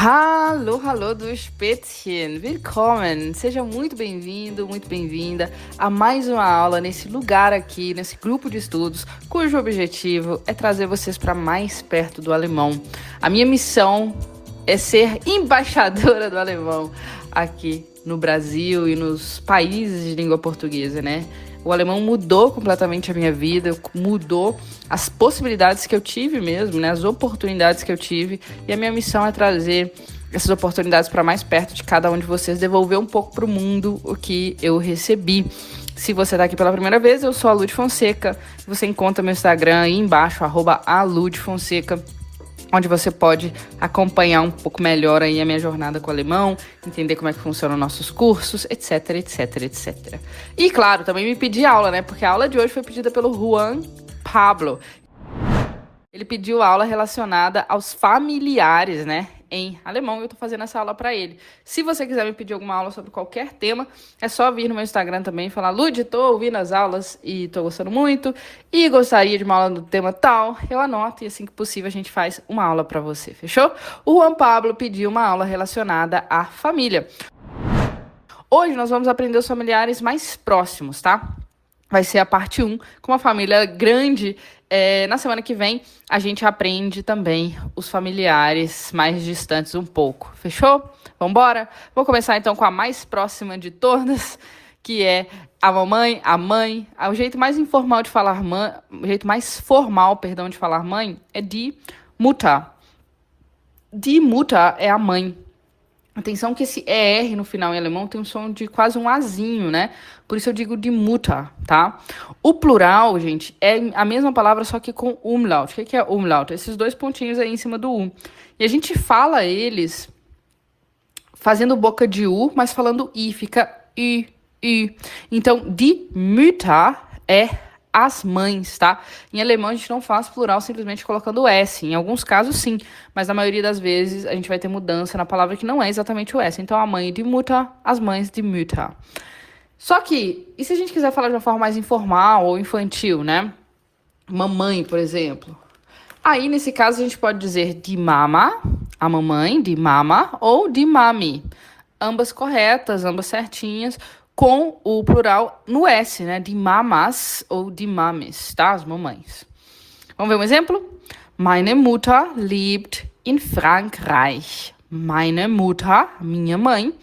Hallo, hallo do Spätzchen, willkommen! Seja muito bem-vindo, muito bem-vinda a mais uma aula nesse lugar aqui, nesse grupo de estudos, cujo objetivo é trazer vocês para mais perto do alemão. A minha missão é ser embaixadora do alemão aqui no Brasil e nos países de língua portuguesa, né? O alemão mudou completamente a minha vida, mudou as possibilidades que eu tive mesmo, né? As oportunidades que eu tive. E a minha missão é trazer essas oportunidades para mais perto de cada um de vocês, devolver um pouco para o mundo o que eu recebi. Se você está aqui pela primeira vez, eu sou a Lud Fonseca. Você encontra meu Instagram aí embaixo, @aludfonseca, onde você pode acompanhar um pouco melhor aí a minha jornada com o alemão, entender como é que funcionam nossos cursos, etc, etc, etc. E claro, também me pedi aula, né? Porque a aula de hoje foi pedida pelo Juan Pablo. Ele pediu aula relacionada aos familiares, né? Em alemão, eu tô fazendo essa aula para ele. Se você quiser me pedir alguma aula sobre qualquer tema, é só vir no meu Instagram também e falar: Lud, tô ouvindo as aulas e tô gostando muito e gostaria de uma aula do tema tal. Eu anoto e assim que possível a gente faz uma aula para você, fechou? O Juan Pablo pediu uma aula relacionada à família. Hoje nós vamos aprender os familiares mais próximos, tá? Vai ser a parte 1, com uma família grande. Na semana que vem, a gente aprende também os familiares mais distantes um pouco. Fechou? Vambora? Vou começar, então, com a mais próxima de todas, que é a mamãe, a mãe. O jeito mais informal de falar mãe, o jeito mais formal, perdão, de falar mãe é die Mutter. Die Mutter é a mãe. Atenção que esse ER no final em alemão tem um som de quase um azinho, né? Por isso eu digo de Mutter, tá? O plural, gente, é a mesma palavra, só que com umlaut. O que é umlaut? Esses dois pontinhos aí em cima do U. E a gente fala eles fazendo boca de U, mas falando I, fica I, I. Então, die Mütter é as mães, tá? Em alemão a gente não faz plural simplesmente colocando o S. Em alguns casos sim, mas na maioria das vezes a gente vai ter mudança na palavra que não é exatamente o S. Então a mãe de Mutter, as mães de Mütter. Só que, e se a gente quiser falar de uma forma mais informal ou infantil, né? Mamãe, por exemplo. Aí, nesse caso, a gente pode dizer de Mama, a mamãe, de Mama, ou de Mami. Ambas corretas, ambas certinhas, com o plural no S, né? De mamas ou de mames, tá? As mamães. Vamos ver um exemplo? Meine Mutter lebt in Frankreich. Meine Mutter, minha mãe,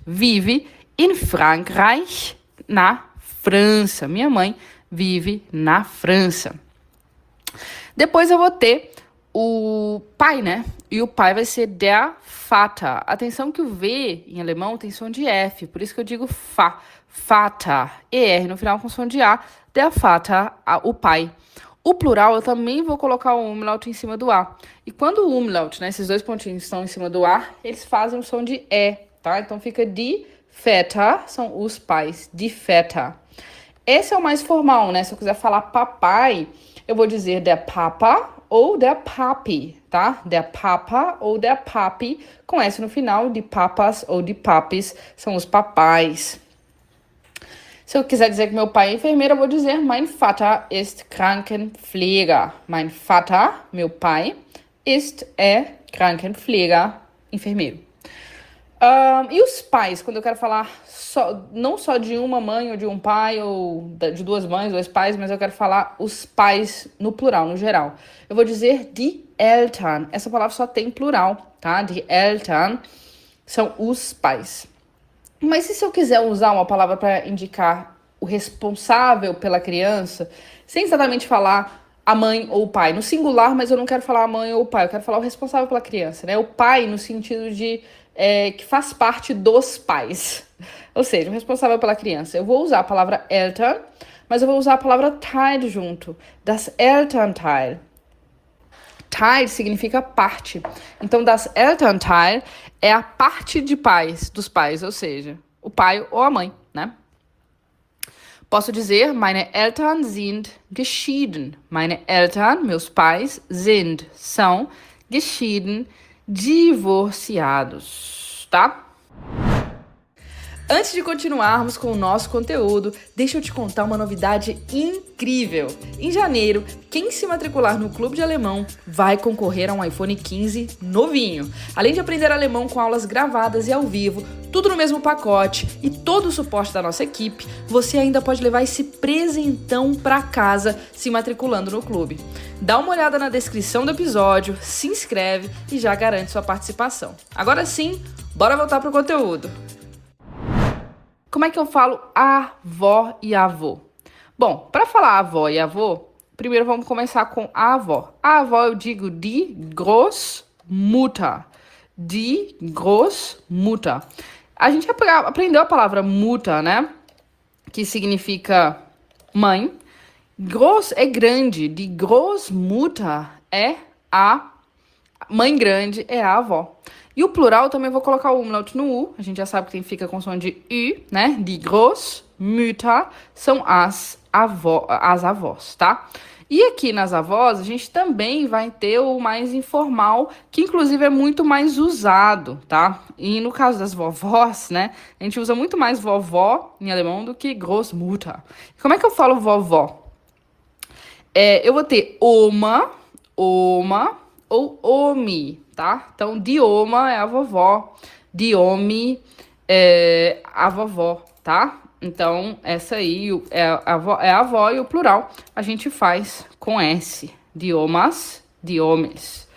vive in Frankreich, na França. Minha mãe vive na França. Depois eu vou ter o pai, né? E o pai vai ser der Vater. Atenção que o V em alemão tem som de F, por isso que eu digo fa, Vater. ER no final com som de A, der Vater, o pai. O plural eu também vou colocar o umlaut em cima do A. E quando o umlaut, né, esses dois pontinhos estão em cima do A, eles fazem o som de E, tá? Então fica die Väter, são os pais, die Väter. Esse é o mais formal, né? Se eu quiser falar papai, eu vou dizer der Papa ou der Papi, tá? Der Papa ou der Papi, com S no final, de papas ou de papis, são os papais. Se eu quiser dizer que meu pai é enfermeiro, eu vou dizer mein Vater ist Krankenpfleger. Mein Vater, meu pai, é Krankenpfleger, enfermeiro. E os pais, quando eu quero falar não só de uma mãe ou de um pai, ou de duas mães, dois pais, mas eu quero falar os pais no plural, no geral. Eu vou dizer die Eltern. Essa palavra só tem plural, tá? Die Eltern são os pais. Mas e se eu quiser usar uma palavra para indicar o responsável pela criança, sem exatamente falar a mãe ou o pai? No singular, mas eu não quero falar a mãe ou o pai, eu quero falar o responsável pela criança, né? O pai no sentido de que faz parte dos pais. Ou seja, o responsável pela criança. Eu vou usar a palavra Eltern, mas eu vou usar a palavra Teil junto. Das Elternteil. Teil significa parte. Então, das Elternteil é a parte de pais, dos pais, ou seja, o pai ou a mãe, né? Posso dizer, meine Eltern sind geschieden. Meine Eltern, meus pais, são geschieden, divorciados, tá? Antes de continuarmos com o nosso conteúdo, deixa eu te contar uma novidade incrível. Em janeiro, quem se matricular no Clube de Alemão vai concorrer a um iPhone 15 novinho. Além de aprender alemão com aulas gravadas e ao vivo, tudo no mesmo pacote e todo o suporte da nossa equipe, você ainda pode levar esse presentão para casa se matriculando no clube. Dá uma olhada na descrição do episódio, se inscreve e já garante sua participação. Agora sim, bora voltar pro conteúdo. Como é que eu falo avó e avô? Bom, para falar avó e avô, primeiro vamos começar com a avó. A avó eu digo die Großmutter. Die Großmutter. A gente aprendeu a palavra Mutter, né? Que significa mãe. Groß é grande. Die Großmutter é a mãe grande, é a avó. E o plural também vou colocar o umlaut no U. A gente já sabe que fica com som de U, né? Die Großmütter são as avós, tá? E aqui nas avós, a gente também vai ter o mais informal, que inclusive é muito mais usado, tá? E no caso das vovós, né? A gente usa muito mais vovó em alemão do que Großmutter. Como é que eu falo vovó? Eu vou ter Oma ou Omi, tá? Então, die Oma é a vovó, die Omi é a vovó, tá? Então, essa aí é a avó e o plural a gente faz com S. Die Omas, die Omis.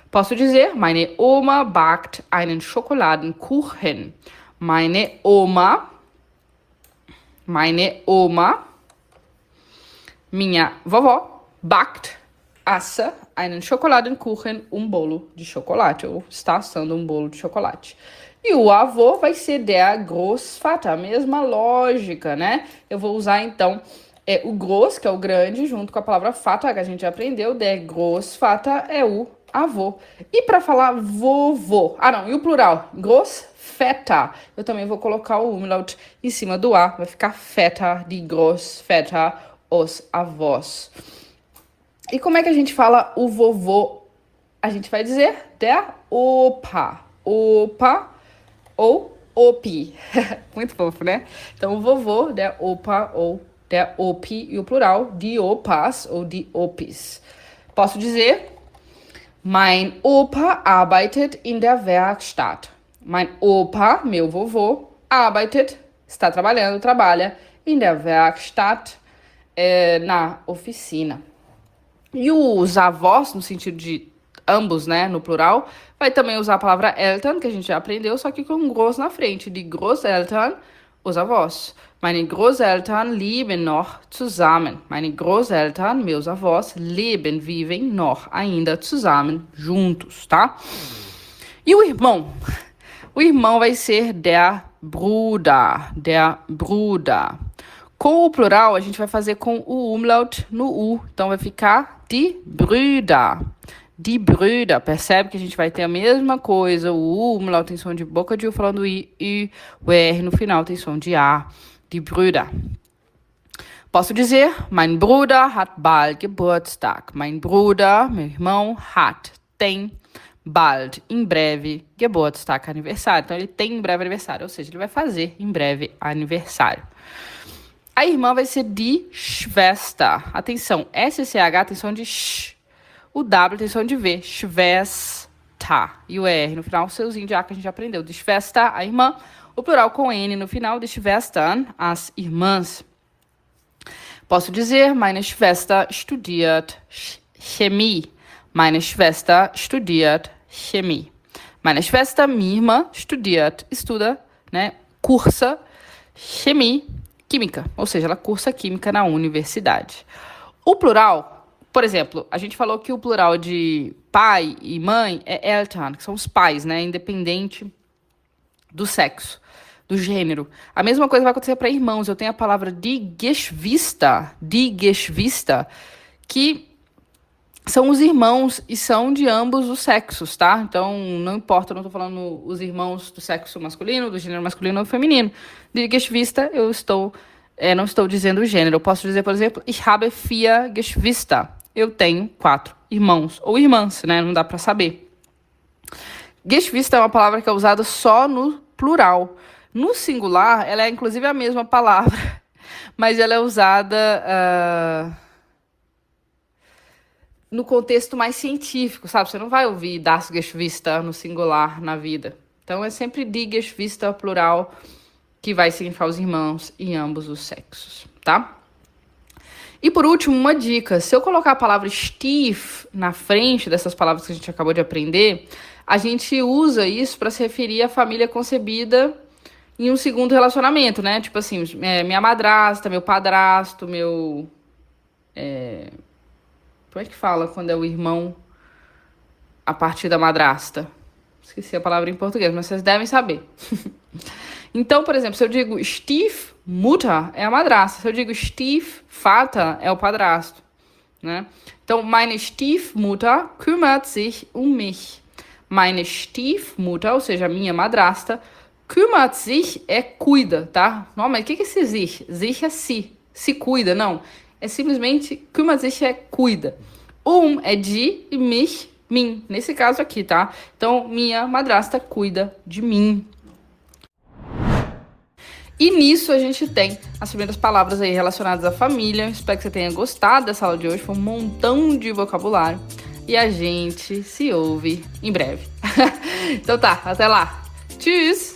Posso dizer, meine Oma backt einen Schokoladenkuchen. Meine Oma, minha vovó, backt, assa einen Schokoladenkuchen, um bolo de chocolate, ou está assando um bolo de chocolate. E o avô vai ser der Großvater, a mesma lógica, né? Eu vou usar, então, o groß, que é o grande, junto com a palavra Vater, que a gente já aprendeu, der Großvater é o avô. E para falar vovô, e o plural, Großväter, eu também vou colocar o umlaut em cima do A, vai ficar Väter, die Großväter, os avós. E como é que a gente fala o vovô? A gente vai dizer der Opa. Opa ou Opi. Muito fofo, né? Então, o vovô, der Opa ou der Opi. E o plural, die Opas ou die Opis. Posso dizer, mein Opa arbeitet in der Werkstatt. Mein Opa, meu vovô, arbeitet, trabalha, in der Werkstatt, na oficina. E os avós, no sentido de ambos, né, no plural, vai também usar a palavra Eltern, que a gente já aprendeu, só que com groß na frente. Die Großeltern, os avós. Meine Großeltern leben noch zusammen. Meine Großeltern, meus avós, vivem noch, ainda zusammen, juntos, tá? E o irmão? O irmão vai ser der Bruder, Com o plural, a gente vai fazer com o umlaut no U. Então, vai ficar die Brüder. Die Brüder. Percebe que a gente vai ter a mesma coisa. O umlaut tem som de boca de U falando I. O R no final tem som de A. Die Brüder. Posso dizer, mein Bruder hat bald Geburtstag. Mein Bruder, meu irmão, tem bald, em breve, Geburtstag, aniversário. Então, ele tem em breve aniversário. Ou seja, ele vai fazer em breve aniversário. A irmã vai ser die Schwester. Atenção, SCH tem som de sh. O W tem som de V. Schwester. E o R no final, o seuzinho de A que a gente já aprendeu. Die Schwester, a irmã. O plural com N no final, die Schwestern, as irmãs. Posso dizer, meine Schwester studiert Chemie. Meine Schwester studiert Chemie. Meine Schwester, minha irmã, estuda, né, cursa Chemie, química, ou seja, ela cursa química na universidade. O plural, por exemplo, a gente falou que o plural de pai e mãe é Eltern, que são os pais, né, independente do sexo, do gênero. A mesma coisa vai acontecer para irmãos. Eu tenho a palavra die Geschwister, que são os irmãos e são de ambos os sexos, tá? Então, não importa, eu não tô falando os irmãos do sexo masculino, do gênero masculino ou feminino. Die Geschwister, eu não estou dizendo o gênero. Eu posso dizer, por exemplo, ich habe 4 Geschwister. Eu tenho 4 irmãos ou irmãs, né? Não dá para saber. Geschwister é uma palavra que é usada só no plural. No singular, ela é inclusive a mesma palavra, mas ela é usada no contexto mais científico, sabe? Você não vai ouvir das Geschwister no singular na vida. Então é sempre die Geschwister plural, que vai significar os irmãos em ambos os sexos, tá? E por último, uma dica. Se eu colocar a palavra Stief na frente dessas palavras que a gente acabou de aprender, a gente usa isso para se referir à família concebida em um segundo relacionamento, né? Tipo assim, minha madrasta, meu padrasto, meu... Como é que fala quando é o irmão a partir da madrasta? Esqueci a palavra em português, mas vocês devem saber. Então, por exemplo, se eu digo Stiefmutter, é a madrasta. Se eu digo Stiefvater, é o padrasto, né? Então, meine Stiefmutter kümmert sich um mich. Meine Stiefmutter, ou seja, minha madrasta, kümmert sich é cuida, tá? Não, mas o que é esse sich? Sich é se cuida, não. É simplesmente, kümmert sich é cuida. É de e mich, mim. Nesse caso aqui, tá? Então, minha madrasta cuida de mim. E nisso a gente tem as primeiras palavras aí relacionadas à família. Espero que você tenha gostado dessa aula de hoje. Foi um montão de vocabulário. E a gente se ouve em breve. Então tá, até lá. Tschüss!